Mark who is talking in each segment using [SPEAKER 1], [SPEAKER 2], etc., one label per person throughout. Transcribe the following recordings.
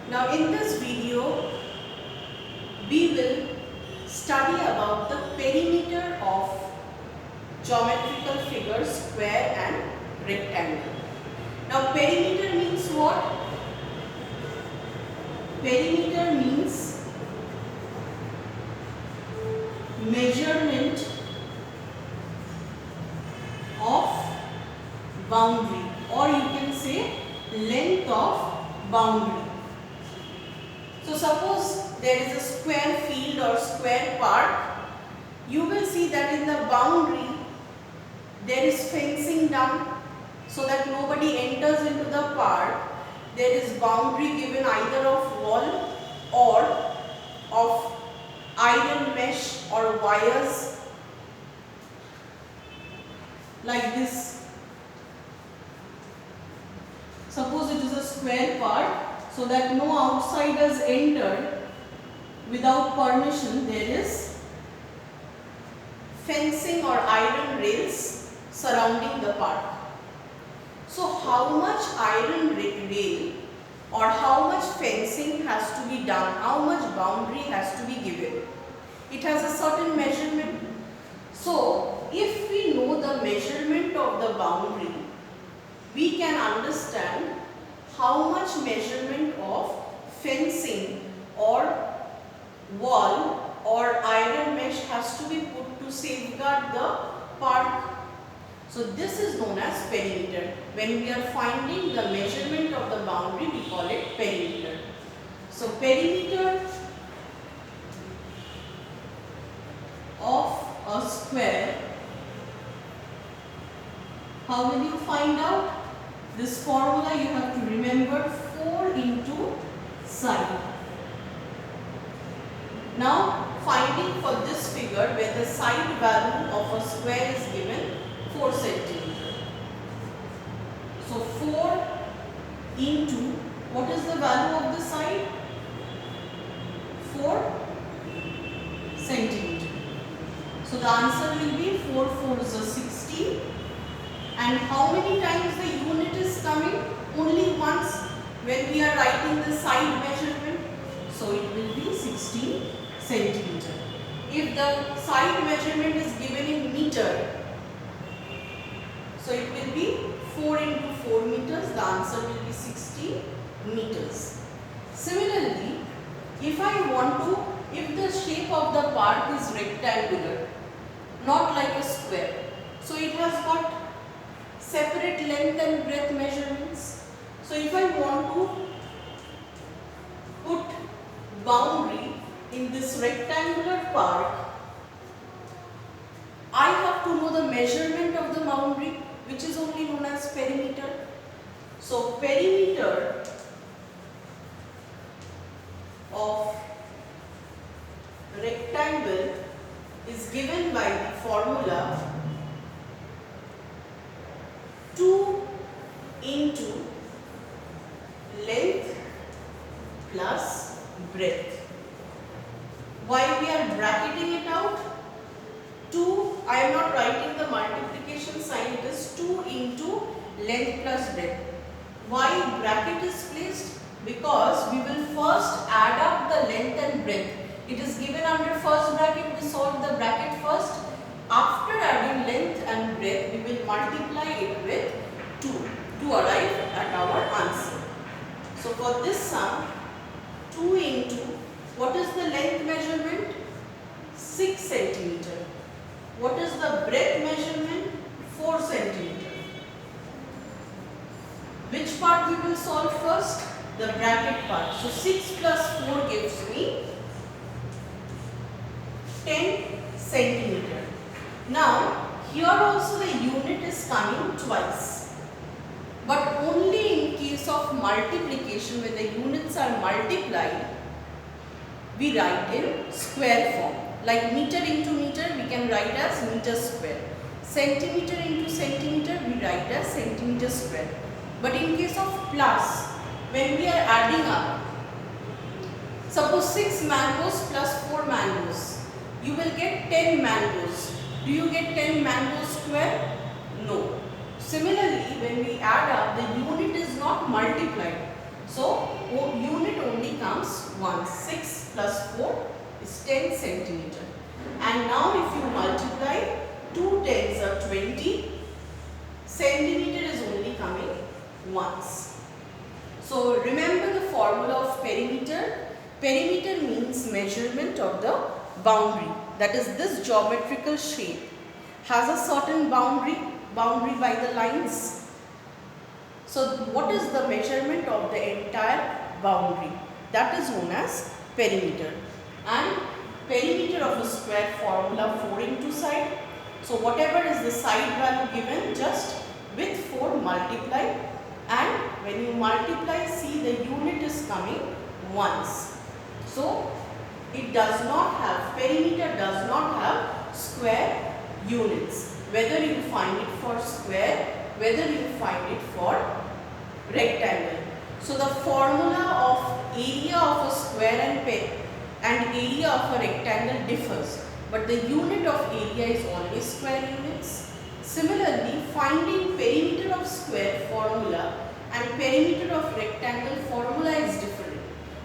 [SPEAKER 1] Now in this video, we will study about the perimeter of geometrical figures square and rectangle. Now perimeter means what? Perimeter means measurement of boundary, or you can say length of boundary. So suppose there is a square field or square park, you will see that in the boundary there is fencing done so that nobody enters into the park. There is boundary given either of wall or of iron mesh or wires like this. Suppose it is a square part, so that no outsiders enter without permission. There is fencing or iron rails surrounding the park. So how much iron rail or how much fencing has to be done, how much boundary has to be given? It has a certain measurement. So if we know the measurement of the boundary, we can understand how much measurement of fencing or wall or iron mesh has to be put to safeguard the park. So this is known as perimeter. When we are finding the measurement of the boundary, we call it perimeter. So perimeter of a square, how will you find out? This formula you have to remember, 4 into side. Now finding for this figure where the side value of a square is given 4 centimeter. So 4 into, what is the value of the side? 4 centimeter. So the answer will be 4 4 is a 60. And how many times the unit is coming? Only once when we are writing the side measurement. So it will be 16 centimeter. If the side measurement is given in meter, so it will be 4 into 4 meters. The answer will be 60 meters. Similarly, if I want to, if the shape of the park is rectangular, not like a square, so it has got separate length and breadth measurements. So if I want to put boundary in this rectangular park, I have to know the measurement of the boundary, which is only known as perimeter. So perimeter of rectangle is given by the formula 2 into length plus breadth. Why we are bracketing it out? 2, I am not writing the multiplication sign, it is 2 into length plus breadth. Why bracket is placed? Because we will first add up the length and breadth. It is given under first bracket, we solve the bracket first. After adding length and breadth, we will multiply it with 2 to arrive at our answer. So for this sum, 2 into, what is the length measurement? 6 centimeter. What is the breadth measurement? 4 centimeter. Which part we will solve first? The bracket part. So 6 plus 4 gives me 10 centimeter. Now here also the unit is coming twice, but only in case of multiplication, when the units are multiplied, we write in square form. Like meter into meter, we can write as meter square. Centimeter into centimeter, we write as centimeter square. But in case of plus, when we are adding up, suppose 6 mangoes plus 4 mangoes, you will get 10 mangoes. Do you get 10 mangoes square? No. Similarly, when we add up, the unit is not multiplied. So, unit only comes 1. 6 plus 4 is 10 centimeter. And now if you multiply 2 tens are 20, centimeter is only coming once. So remember the formula of perimeter. Perimeter means measurement of the boundary. That is, this geometrical shape has a certain boundary by the lines. So what is the measurement of the entire boundary? That is known as perimeter. And perimeter of a square formula 4 into side. So whatever is the side value given, just with 4 multiply, and when you multiply, see the unit is coming once. So it does not have, perimeter does not have square units. Whether you find it for square, whether you find it for rectangle. So the formula of area of a square and area of a rectangle differs, but the unit of area is always square units. Similarly, finding perimeter of square formula and perimeter of rectangle formula is different,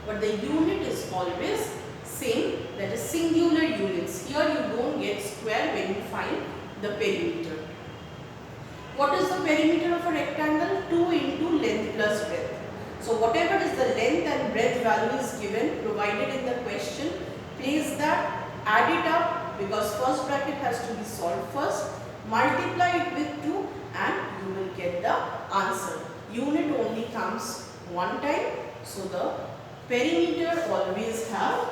[SPEAKER 1] but the unit is always same, that is singular units. Here you don't get square when you find the perimeter. What is the perimeter of a rectangle? 2 into length plus breadth. So whatever is the length and breadth value is given, provided in the question, place that, add it up, because first bracket has to be solved first, multiply it with 2 and you will get the answer. Unit only comes one time, so the perimeter always have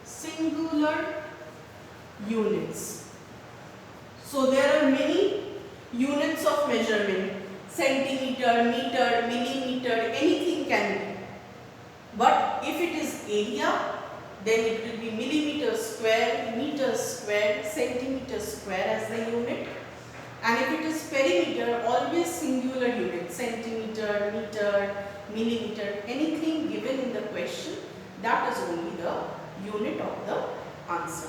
[SPEAKER 1] singular units. So there are many units of measurement, centimeter, meter, millimeter, anything can be. But if it is area, then it will be millimeter square, meter square, centimeter square as the unit. And if it is perimeter, always singular unit, centimeter, meter, millimeter, anything given in the question, that is only the unit of the answer.